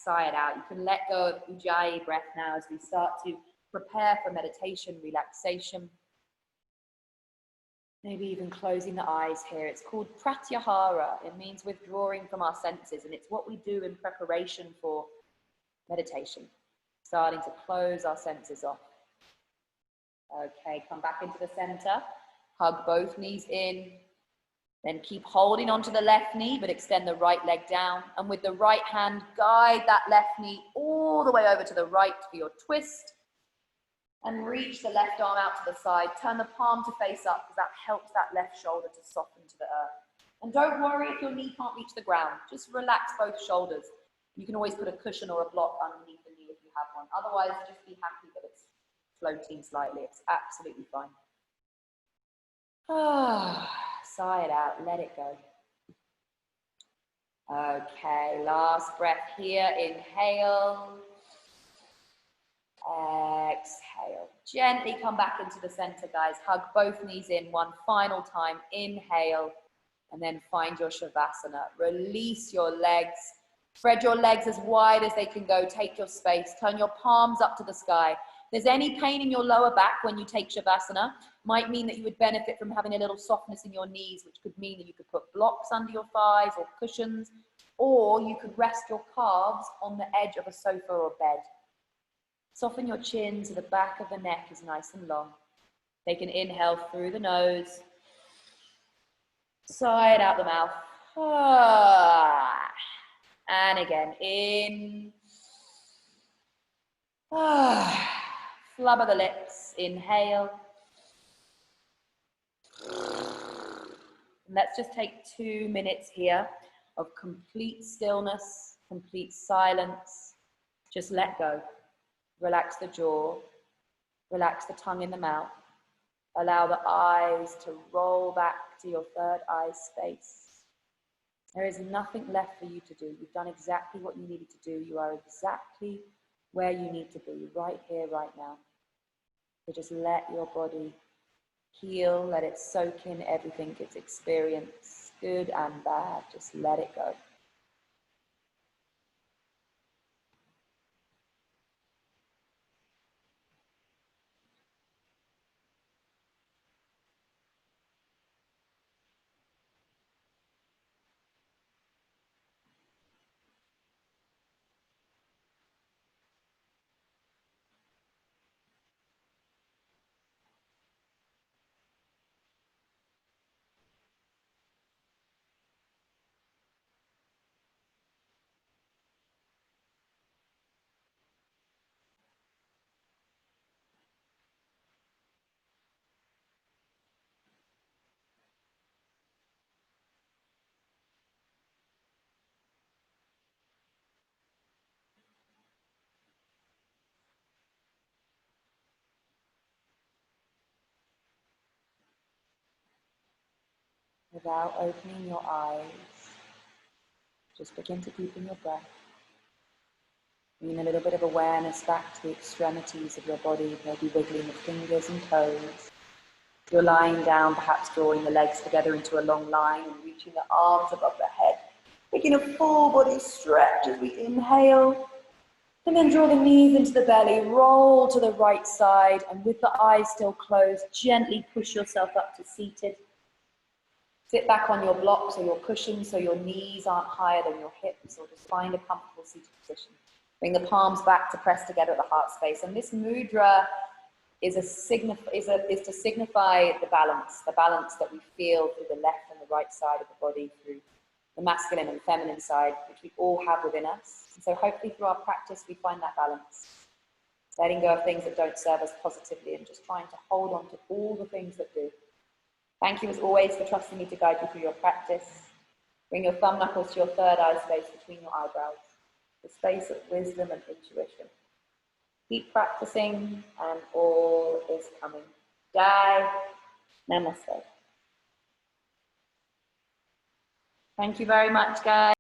Sigh it out. You can let go of Ujjayi breath now as we start to prepare for meditation, relaxation. Maybe even closing the eyes here. It's called pratyahara. It means withdrawing from our senses, and it's what we do in preparation for meditation. Starting to close our senses off. Okay, come back into the center. Hug both knees in. Then keep holding onto the left knee, but extend the right leg down. And with the right hand, guide that left knee all the way over to the right for your twist. And reach the left arm out to the side. Turn the palm to face up because that helps that left shoulder to soften to the earth. And don't worry if your knee can't reach the ground. Just relax both shoulders. You can always put a cushion or a block underneath the knee if you have one. Otherwise, just be happy that it's floating slightly. It's absolutely fine. Sigh it out, let it go. Okay, last breath here. Inhale. Exhale. Gently come back into the center, guys. Hug both knees in one final time. Inhale. And then find your Savasana. Release your legs. Spread your legs as wide as they can go. Take your space. Turn your palms up to the sky. If there's any pain in your lower back when you take Savasana, might mean that you would benefit from having a little softness in your knees, which could mean that you could put blocks under your thighs or cushions, or you could rest your calves on the edge of a sofa or bed. Soften your chin so the back of the neck is nice and long. Take an inhale through the nose. Sigh it out the mouth. And again, in. Flubber the lips. Inhale. And let's just take 2 minutes here of complete stillness, complete silence. Just let go. Relax the jaw. Relax the tongue in the mouth. Allow the eyes to roll back to your third eye space. There is nothing left for you to do. You've done exactly what you needed to do. You are exactly where you need to be, right here, right now. So just let your body heal, let it soak in everything it's experienced, good and bad. Just let it go. Without opening your eyes, just begin to deepen your breath. Bring a little bit of awareness back to the extremities of your body, maybe wiggling the fingers and toes. If you're lying down, perhaps drawing the legs together into a long line and reaching the arms above the head. Taking a full body stretch as we inhale. And then draw the knees into the belly, roll to the right side, and with the eyes still closed, gently push yourself up to seated. Sit back on your blocks or your cushions so your knees aren't higher than your hips, or just find a comfortable seated position. Bring the palms back to press together at the heart space. And this mudra is to signify the balance that we feel through the left and the right side of the body, through the masculine and feminine side, which we all have within us. And so hopefully through our practice, we find that balance. Letting go of things that don't serve us positively and just trying to hold on to all the things that do. Thank you as always for trusting me to guide you through your practice. Bring your thumb knuckles to your third eye space between your eyebrows, the space of wisdom and intuition. Keep practicing and all is coming. Jai Namaste. Thank you very much, guys.